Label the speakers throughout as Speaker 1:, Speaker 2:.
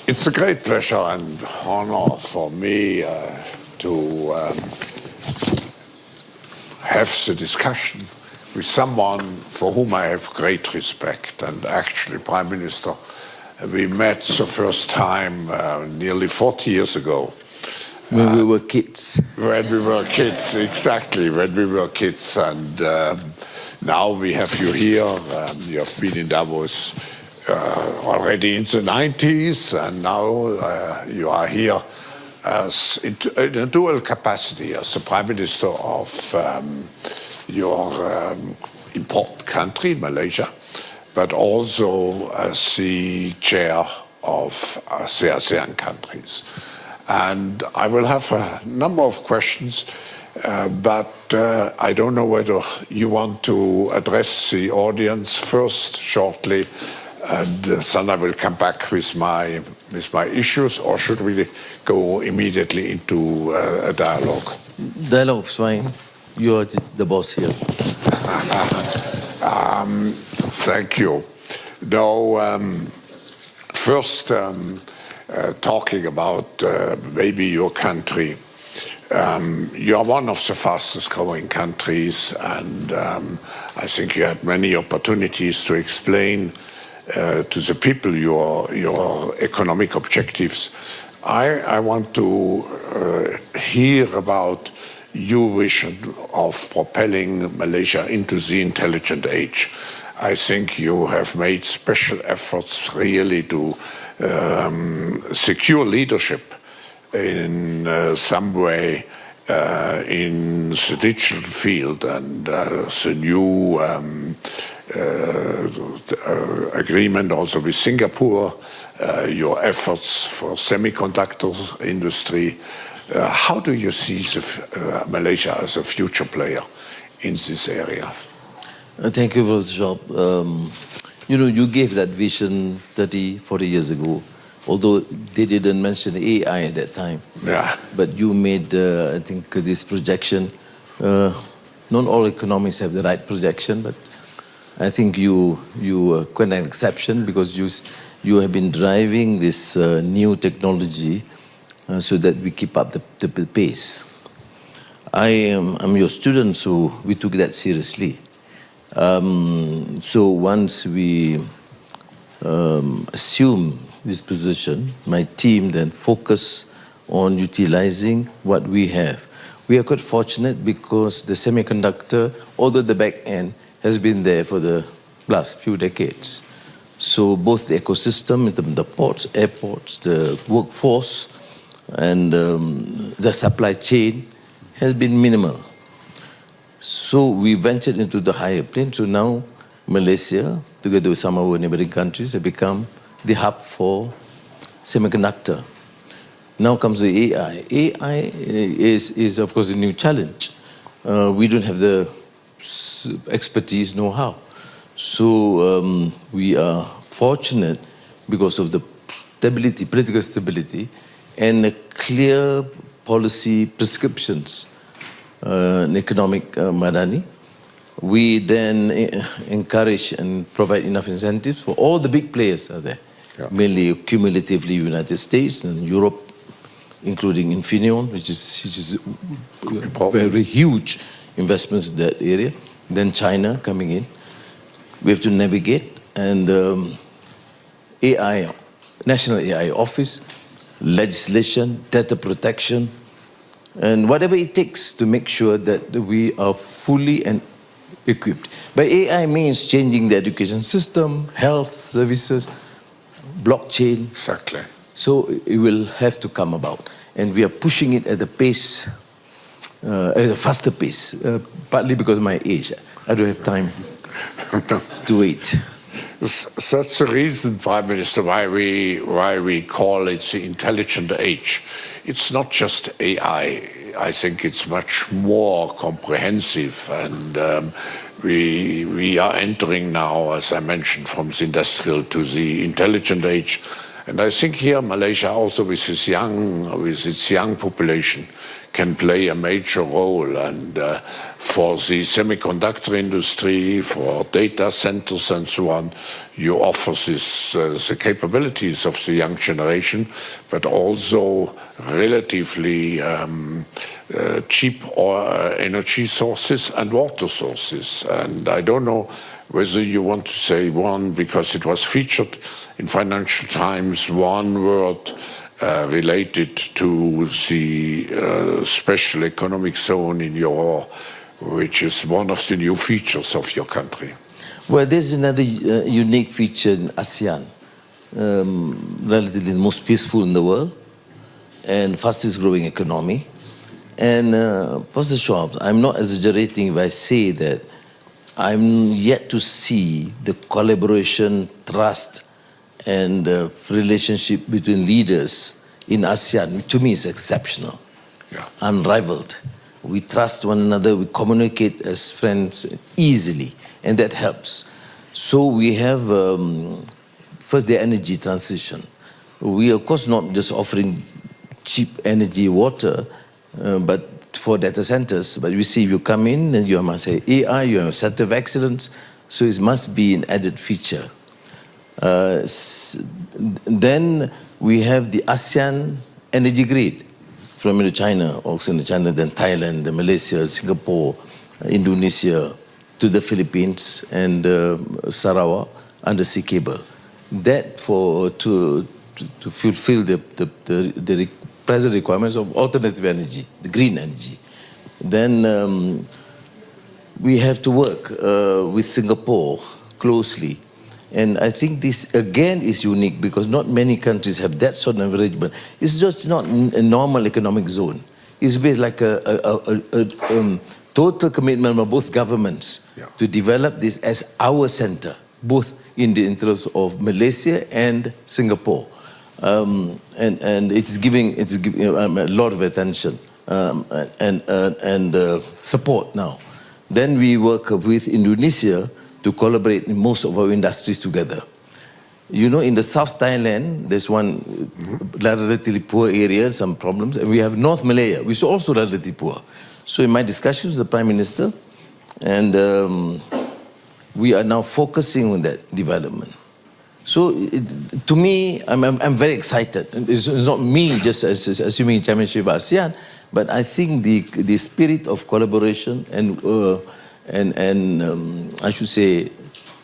Speaker 1: It's a great pleasure and honor for me to have the discussion with someone for whom I have great respect. And actually, Prime Minister, we met the first time nearly 40 years ago.
Speaker 2: When we were kids.
Speaker 1: When we were kids, exactly, when we were kids. And now we have you here. You have been in Davos already in the 90s, and now you are here as in a dual capacity as the Prime Minister of your important country, Malaysia, but also as the chair of the ASEAN countries. And I will have a number of questions, but I don't know whether you want to address the audience first shortly, and then I will come back with my issues, or should we go immediately into a dialogue?
Speaker 2: Dialogue's fine. You're the boss here.
Speaker 1: Thank you. Now, first, talking about maybe your country. You are one of the fastest growing countries, and I think you had many opportunities to explain to the people your economic objectives. I want to hear about your vision of propelling Malaysia into the intelligent age. I think you have made special efforts really to secure leadership in some way in the digital field, and the new agreement also with Singapore, your efforts for semiconductor industry. How do you see Malaysia as a future player in this area?
Speaker 2: Thank you for the job. You gave that vision 30, 40 years ago, although they didn't mention AI at that time.
Speaker 1: Yeah.
Speaker 2: But you made, I think, this projection. Not all economists have the right projection, but I think you are quite an exception, because you have been driving this new technology so that we keep up the pace. I'm your student, so we took that seriously. So once we assume this position, my team then focus on utilizing what we have. We are quite fortunate because the semiconductor, although the back end, has been there for the last few decades. So both the ecosystem, the ports, airports, the workforce, and the supply chain has been minimal. So we ventured into the higher plane. So now Malaysia, together with some of our neighboring countries, have become the hub for semiconductor. Now comes the AI. AI is of course a new challenge. We don't have the expertise, know-how. So we are fortunate because of the stability, political stability, and clear policy prescriptions in economic Madani. We then encourage and provide enough incentives for all the big players are there, mainly cumulatively United States and Europe, including Infineon, which is very huge investments in that area. Then China coming in. We have to navigate, and AI, National AI Office, legislation, data protection, and whatever it takes to make sure that we are fully and equipped. By AI means changing the education system, health services, blockchain.
Speaker 1: Exactly.
Speaker 2: So it will have to come about. And we are pushing it at a pace, at a faster pace, partly because of my age. I don't have time to wait.
Speaker 1: That's the reason, Prime Minister, why we call it the intelligent age. It's not just AI. I think it's much more comprehensive, and we are entering now, as I mentioned, from the industrial to the intelligent age. And I think here Malaysia, also with its young population, can play a major role. And for the semiconductor industry, for data centers and so on, you offer the capabilities of the young generation, but also relatively cheap energy sources and water sources. And I don't know whether you want to say one, because it was featured in Financial Times, one word related to the special economic zone in your, which is one of the new features of your country.
Speaker 2: Well, there's another unique feature in ASEAN, relatively the most peaceful in the world and fastest growing economy. And Professor Schwab, I'm not exaggerating if I say that I'm yet to see the collaboration, trust, and relationship between leaders in ASEAN. To me, is exceptional, unrivaled. We trust one another, we communicate as friends easily, and that helps. So we have, first, the energy transition. We, of course, not just offering cheap energy, water, but for data centers. But we see if you come in and you must say AI, you have a center of excellence, so it must be an added feature. Then we have the ASEAN energy grid from China, also in China, then Thailand, then Malaysia, Singapore, Indonesia, to the Philippines and Sarawak undersea cable. That to fulfill the present requirements of alternative energy, the green energy. Then we have to work with Singapore closely. And I think this, again, is unique because not many countries have that sort of arrangement. It's just not a normal economic zone. It's based like a total commitment of both governments to develop this as our center, both in the interest of Malaysia and Singapore. And it's giving a lot of attention and support now. Then we work with Indonesia to collaborate in most of our industries together. You know, in the South Thailand, there's one relatively poor area, some problems, and we have North Malaya, which is also relatively poor. So in my discussions with the Prime Minister, and we are now focusing on that development. So to me, I'm very excited. It's not me just assuming chairmanship of ASEAN, but I think the spirit of collaboration and I should say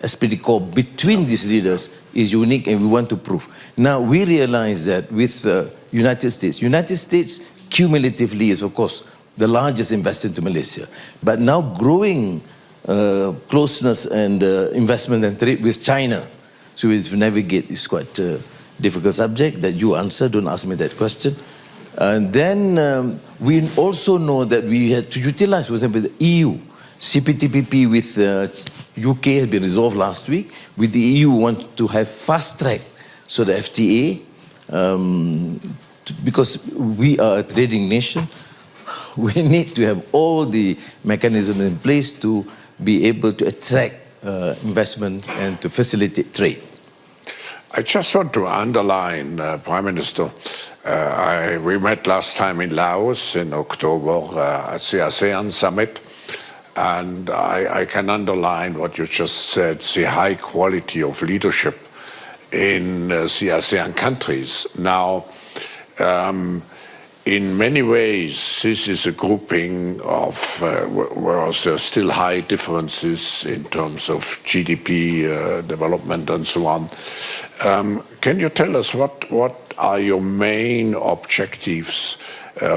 Speaker 2: esprit de corps between these leaders is unique, and we want to prove. Now we realize that with United States cumulatively is of course the largest investor into Malaysia, but now growing closeness and investment and trade with China. So we navigate is quite a difficult subject that you answer. Don't ask me that question. And then we also know that we had to utilize, for example, the EU. CPTPP with UK has been resolved last week. With the EU, want to have fast track. So the FTA, because we are a trading nation, we need to have all the mechanisms in place to be able to attract investment and to facilitate trade.
Speaker 1: I just want to underline, Prime Minister, we met last time in Laos in October at the ASEAN summit, and I can underline what you just said, the high quality of leadership in the ASEAN countries. Now, in many ways, this is a grouping of where there are still high differences in terms of GDP development and so on. Can you tell us what are your main objectives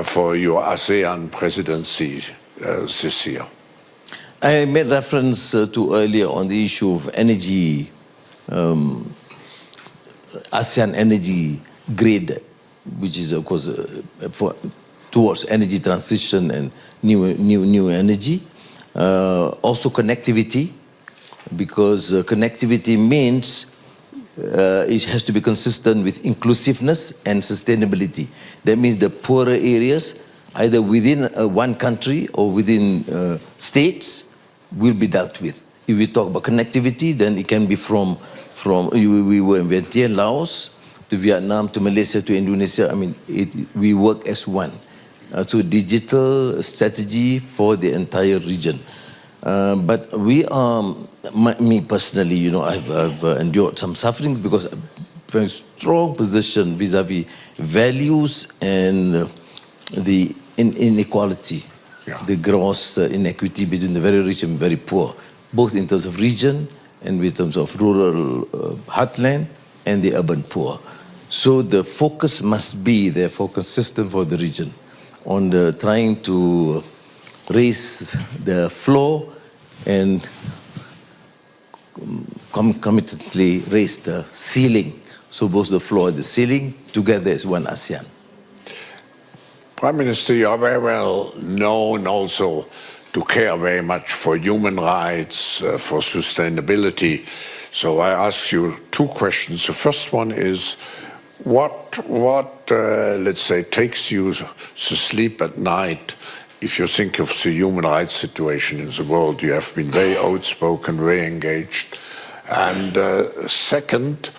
Speaker 1: for your ASEAN presidency this year?
Speaker 2: I made reference to earlier on the issue of energy, ASEAN energy grid, which is of course towards energy transition and new energy. Also connectivity, because connectivity means it has to be consistent with inclusiveness and sustainability. That means the poorer areas, either within one country or within states, will be dealt with. If we talk about connectivity, then it can be from we were in Vietnam, Laos, to Vietnam, to Malaysia, to Indonesia. I mean, we work as one. to digital strategy for the entire region. But we are, me personally, I've endured some sufferings because I'm very strong position vis-a-vis values and the inequality, the gross inequity between the very rich and very poor, both in terms of region and in terms of rural heartland and the urban poor. So the focus must be, therefore, consistent for the region on trying to raise the floor and committedly raise the ceiling. So both the floor and the ceiling together is one ASEAN.
Speaker 1: Prime Minister, you are very well known also to care very much for human rights, for sustainability. So I ask you two questions. The first one is, what let's say, takes you to sleep at night if you think of the human rights situation in the world? You have been very outspoken, very engaged. And second,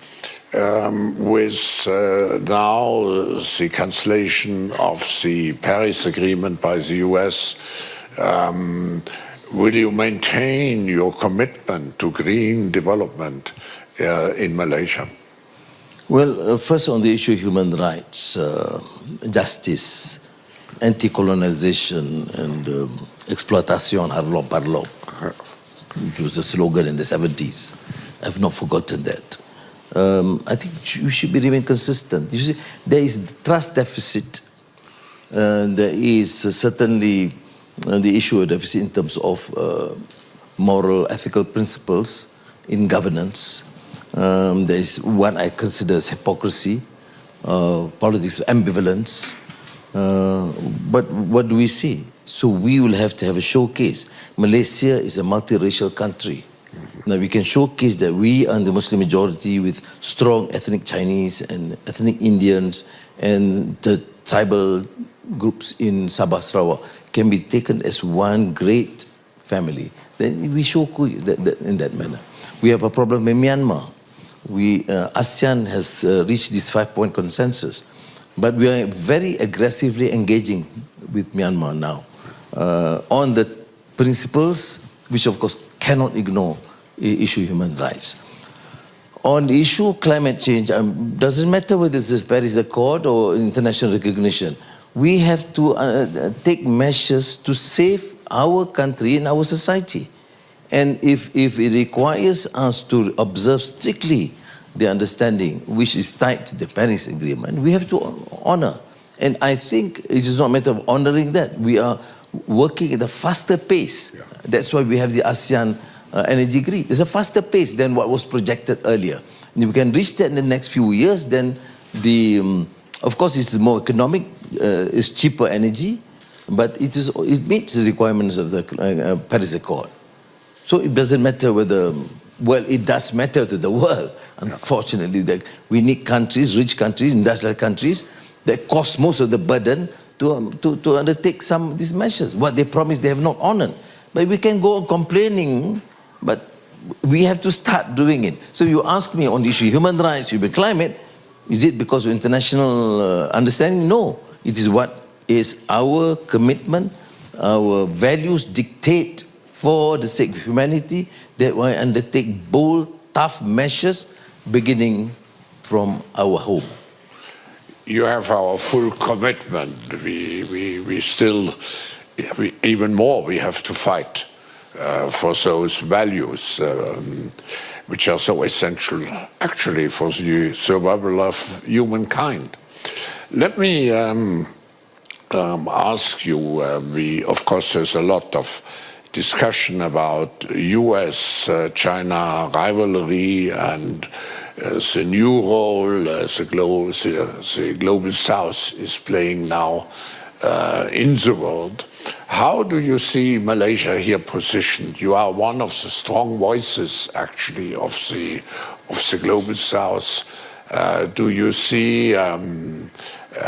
Speaker 1: with now the cancellation of the Paris Agreement by the US, will you maintain your commitment to green development in Malaysia?
Speaker 2: Well, first on the issue of human rights, justice, anti-colonization, and exploitation par l'homme, which was the slogan in the 70s. I've not forgotten that. I think we should remain consistent. You see, there is trust deficit. There is certainly the issue of deficit in terms of moral, ethical principles in governance. There is what I consider as hypocrisy, politics of ambivalence. But what do we see? So we will have to have a showcase. Malaysia is a multiracial country. Now we can showcase that we are the Muslim majority with strong ethnic Chinese and ethnic Indians, and the tribal groups in Sabah, Sarawak can be taken as one great family. Then we show that in that manner. We have a problem in Myanmar. ASEAN has reached this 5-point consensus, but we are very aggressively engaging with Myanmar now on the principles which of course cannot ignore issue human rights. On the issue of climate change, doesn't matter whether it's the Paris Accord or international recognition. We have to take measures to save our country and our society. And if it requires us to observe strictly the understanding which is tied to the Paris Agreement, we have to honor. And I think it is not a matter of honoring that. We are working at a faster pace. Yeah. That's why we have the ASEAN energy grid. It's a faster pace than what was projected earlier. And if we can reach that in the next few years, then of course it's more economic, it's cheaper energy, but it meets the requirements of the Paris Accord. So it doesn't matter whether, well, it does matter to the world, unfortunately, that we need countries, rich countries, industrial countries, that cost most of the burden to undertake some of these measures. What they promised, they have not honored. But we can go on complaining, but we have to start doing it. So you ask me on the issue of human rights, human climate, is it because of international understanding? No. It is what is our commitment, our values dictate for the sake of humanity that we undertake bold, tough measures beginning from our home.
Speaker 1: You have our full commitment. We still, even more, we have to fight for those values which are so essential, actually, for the survival of humankind. Let me ask you, of course, there's a lot of discussion about US-China rivalry and the new role the global South is playing now in the world. How do you see Malaysia here positioned? You are one of the strong voices, actually, of the global South. Do you see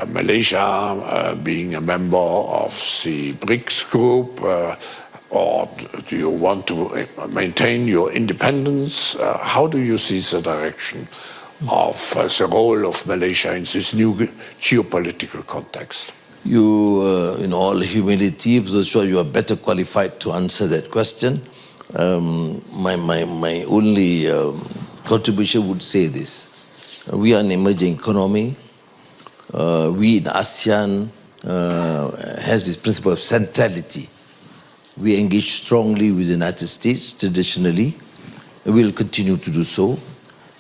Speaker 1: Malaysia being a member of the BRICS group, or do you want to maintain your independence? How do you see the direction of the role of Malaysia in this new geopolitical context?
Speaker 2: in all humility, I'm sure you are better qualified to answer that question. My only contribution would say this. We are an emerging economy. We in ASEAN has this principle of centrality. We engage strongly with the United States traditionally. We will continue to do so.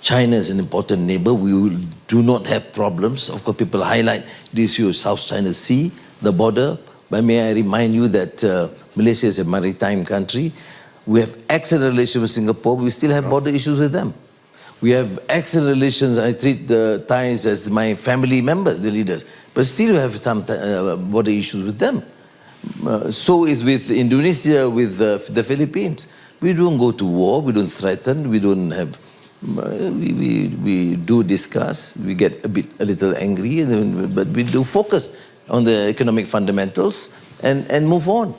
Speaker 2: China is an important neighbor. We do not have problems. Of course, people highlight the issue of South China Sea, the border. But may I remind you that Malaysia is a maritime country. We have excellent relations with Singapore. We still have border issues with them. We have excellent relations. I treat the Thais as my family members, the leaders. But still we have some border issues with them. So is with Indonesia, with the Philippines. We don't go to war. We don't threaten. We don't have... We do discuss. We get a little angry, but we do focus on the economic fundamentals and move on.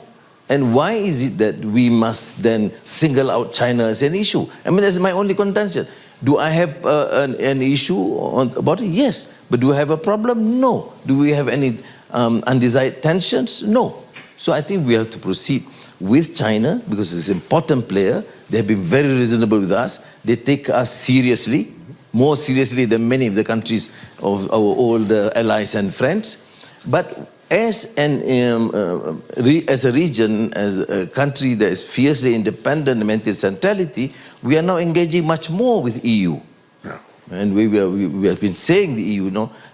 Speaker 2: And why is it that we must then single out China as an issue? I mean, that's my only contention. Do I have an issue about it? Yes. But do I have a problem? No. Do we have any undesired tensions? No. So I think we have to proceed with China because it's an important player. They have been very reasonable with us. They take us seriously, more seriously than many of the countries of our old allies and friends. But as a region, as a country that is fiercely independent and maintains centrality, we are now engaging much more with EU. Yeah. And we have been saying the EU,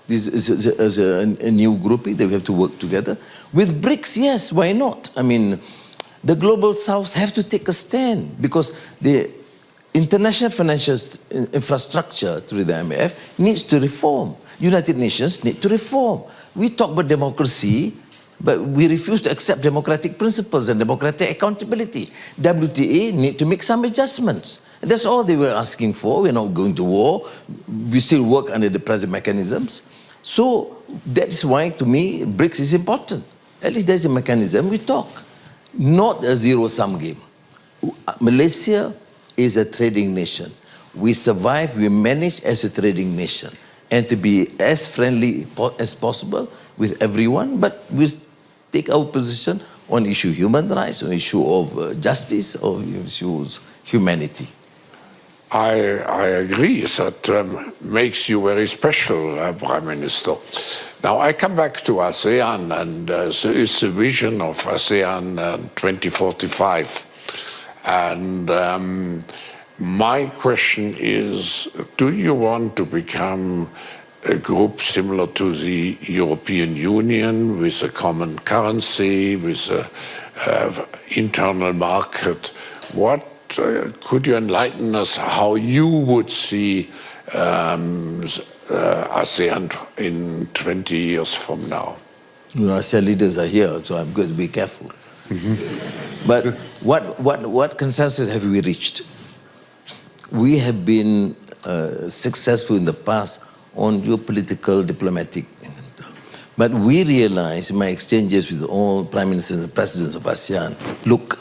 Speaker 2: this is a new grouping that we have to work together. With BRICS, yes, why not? I mean, the global south have to take a stand because the international financial infrastructure through the IMF needs to reform. United Nations need to reform. We talk about democracy, but we refuse to accept democratic principles and democratic accountability. WTA need to make some adjustments. And that's all they were asking for. We're not going to war. We still work under the present mechanisms. So that's why, to me, BRICS is important. At least there's a mechanism. We talk. Not a zero-sum game. Malaysia is a trading nation. We survive, we manage as a trading nation. And to be as friendly as possible with everyone, but we take our position on issue human rights, on issue of justice, or issues humanity.
Speaker 1: I agree. That makes you very special, Prime Minister. Now I come back to ASEAN, and it's a vision of ASEAN 2045. And my question is, do you want to become a group similar to the European Union with a common currency, with an internal market? What could you enlighten us how you would see ASEAN in 20 years from now?
Speaker 2: ASEAN leaders are here, so I'm going to be careful. But what consensus have we reached? We have been successful in the past on geopolitical, diplomatic. But we realize in my exchanges with all prime ministers and presidents of ASEAN, look,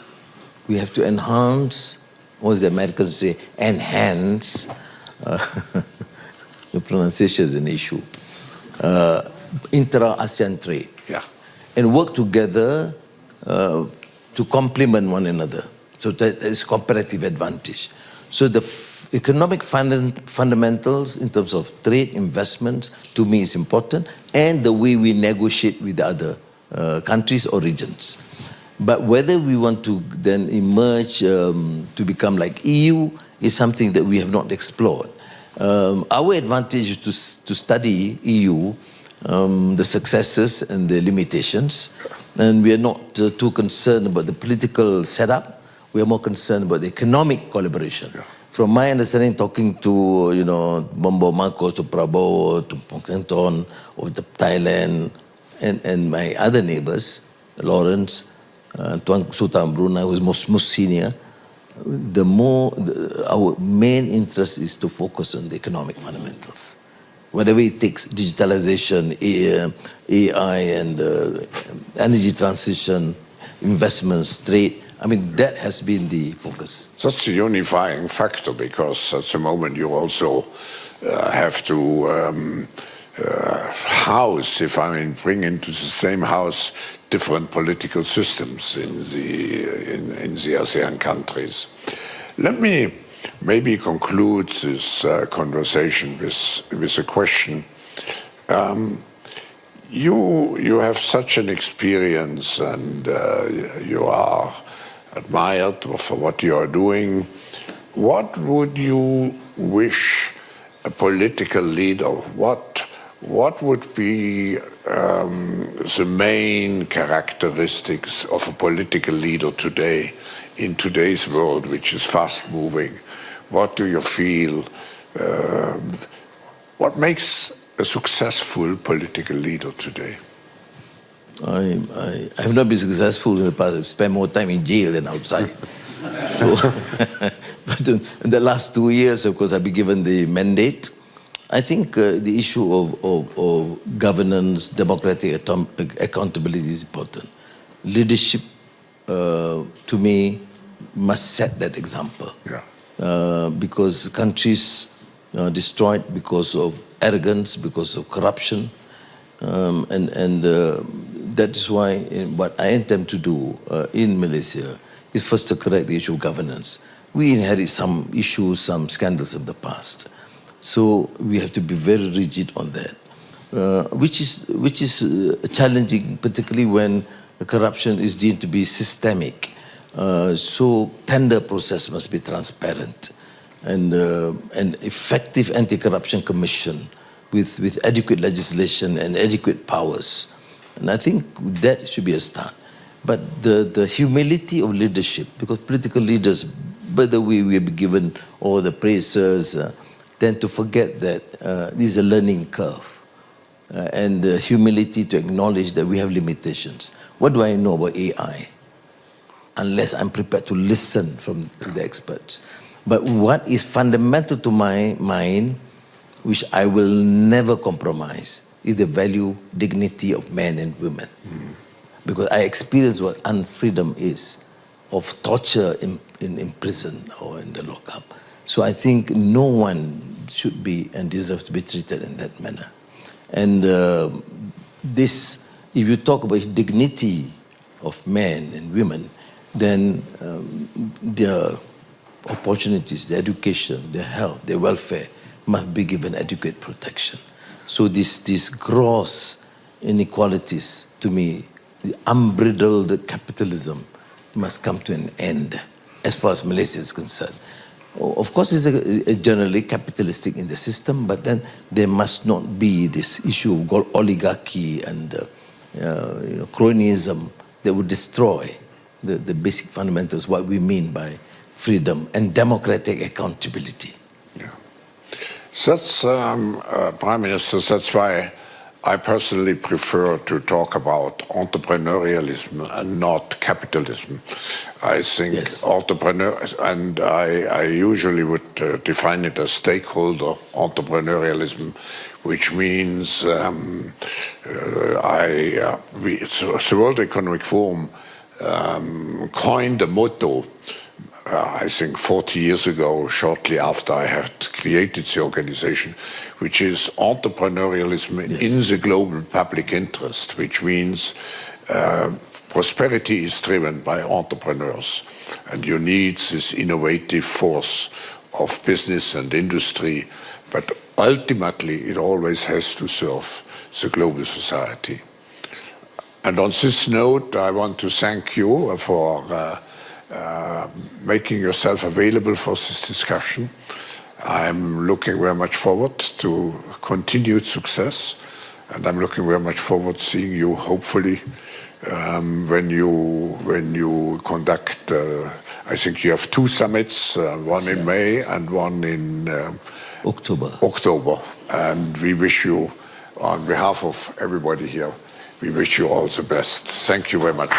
Speaker 2: we have to enhance, what does the Americans say, enhance, the pronunciation is an issue, intra-ASEAN trade. Yeah. And work together to complement one another. So that is comparative advantage. So the economic fundamentals in terms of trade, investment, to me is important, and the way we negotiate with the other countries or regions. But whether we want to then emerge to become like EU is something that we have not explored. Our advantage is to study EU, the successes and the limitations, and we are not too concerned about the political setup. We are more concerned about the economic collaboration. Yeah. From my understanding, talking to, Bombo Marcos, to Prabowo, to Pongkenton, or to Thailand, and my other neighbors, Lawrence, Tuan Sultan Brunei, who is most senior, our main interest is to focus on the economic fundamentals. Whatever it takes, digitalization, AI, and energy transition, investments, trade, I mean, that has been the focus.
Speaker 1: That's a unifying factor, because at the moment you also have to house, if I mean bring into the same house different political systems in the ASEAN countries. Let me maybe conclude this conversation with a question. You have such an experience, and you are admired for what you are doing. What would you wish a political leader, what would be the main characteristics of a political leader today, in today's world, which is fast moving? What do you feel? What makes a successful political leader today?
Speaker 2: I have not been successful in the past. I've spent more time in jail than outside. So, but in the last 2 years, of course, I've been given the mandate. I think the issue of governance, democratic accountability is important. Leadership, to me, must set that example.
Speaker 1: Yeah.
Speaker 2: Because countries are destroyed because of arrogance, because of corruption. And that is why what I intend to do in Malaysia is first to correct the issue of governance. We inherit some issues, some scandals of the past. So we have to be very rigid on that, which is challenging, particularly when corruption is deemed to be systemic. So tender process must be transparent, and an effective anti-corruption commission with adequate legislation and adequate powers. And I think that should be a start. But the humility of leadership, because political leaders, by the way we have given all the praises, tend to forget that this is a learning curve. And humility to acknowledge that we have limitations. What do I know about AI? Unless I'm prepared to listen to the experts. But what is fundamental to my mind, which I will never compromise, is the value, dignity of men and women. Because I experience what unfreedom is, of torture in prison or in the lockup. So I think no one should be and deserve to be treated in that manner. And this, if you talk about dignity of men and women, then their opportunities, their education, their health, their welfare must be given adequate protection. So these gross inequalities, to me, the unbridled capitalism must come to an end as far as Malaysia is concerned. Of course, it's generally capitalistic in the system, but then there must not be this issue of oligarchy and cronyism that would destroy the basic fundamentals, what we mean by freedom and democratic accountability.
Speaker 1: Yeah. That's, Prime Minister, that's why I personally prefer to talk about entrepreneurialism and not capitalism. I think
Speaker 2: yes.
Speaker 1: and I usually would define it as stakeholder entrepreneurialism, which means the World Economic Forum coined a motto, I think 40 years ago, shortly after I had created the organization, which is entrepreneurialism in the global public interest, which means prosperity is driven by entrepreneurs, and you need this innovative force of business and industry, but ultimately it always has to serve the global society. And on this note, I want to thank you for making yourself available for this discussion. I'm looking very much forward to continued success, and I'm looking very much forward to seeing you, hopefully, when you conduct, I think you have 2 summits, one in May and one in October. And we wish you, on behalf of everybody here, we wish you all the best. Thank you very much.